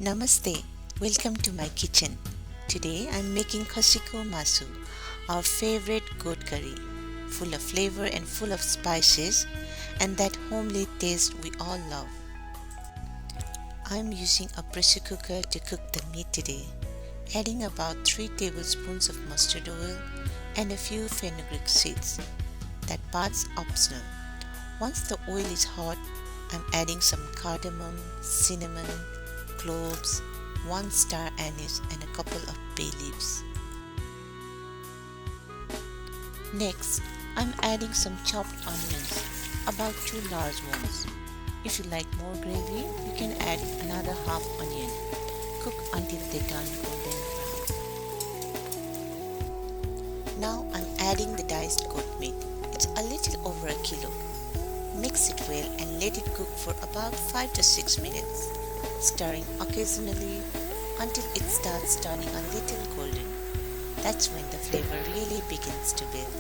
Namaste, welcome to my kitchen. Today I'm making Khasiko Masu, our favorite goat curry, full of flavor and full of spices and that homely taste we all love. I'm using a pressure cooker to cook the meat today, adding about 3 tablespoons of mustard oil and a few fenugreek seeds. That part's optional. Once the oil is hot, I'm adding some cardamom, cinnamon, cloves, 1 star anise and a couple of bay leaves. Next, I'm adding some chopped onions, about 2 large ones. If you like more gravy, you can add another half onion. Cook until they turn golden brown. Now I'm adding the diced goat meat. It's a little over a kilo. Mix it well and let it cook for about 5 to 6 minutes, stirring occasionally until it starts turning a little golden. That's when the flavor really begins to build.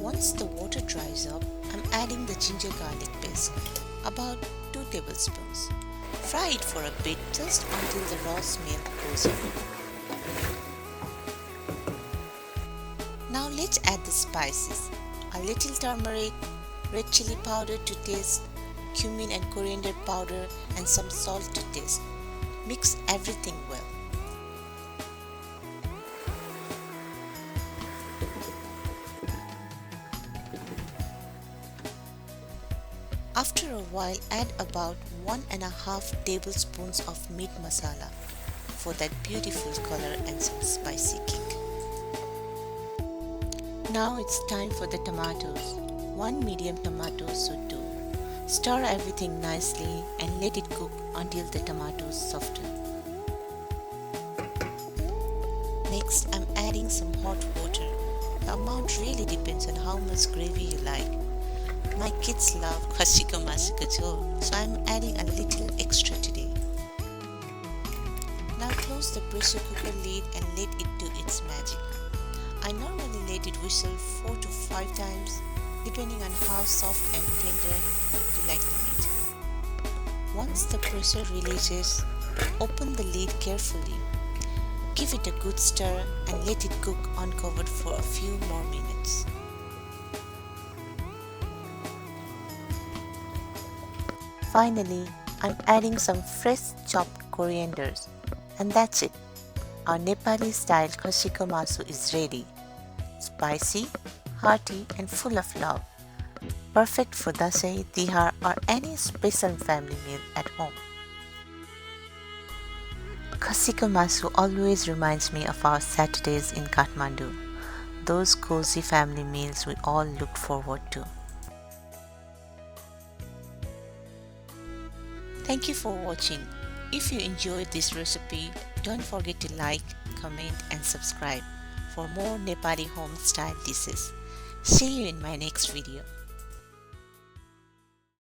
Once the water dries up, I'm adding the ginger garlic paste, about 2 tablespoons. Fry it for a bit just until the raw smell goes away. Now let's add the spices. A little turmeric, red chilli powder to taste, cumin and coriander powder and some salt to taste. Mix everything well. After a while, add about 1.5 tablespoons of meat masala for that beautiful color and some spicy kick. Now it's time for the tomatoes. 1 medium tomato should do. Stir everything nicely and let it cook until the tomatoes soften. Next, I'm adding some hot water. The amount really depends on how much gravy you like. My kids love Khasiko Masu jhol, so I'm adding a little extra today. Now close the pressure cooker lid and let it do its magic. I normally let it whistle 4 to 5 times depending on how soft and tender you like the meat. Once the pressure releases, open the lid carefully. Give it a good stir and let it cook uncovered for a few more minutes. Finally, I'm adding some fresh chopped corianders, and that's it. Our Nepali style Khasiko Masu is ready. Spicy, hearty and full of love. Perfect for dasai, tihar or any special family meal at home. Khasiko Masu always reminds me of our Saturdays in Kathmandu, those cozy family meals we all looked forward to. Thank you for watching. If you enjoyed this recipe, don't forget to like, comment and subscribe for more Nepali home style dishes. See you in my next video.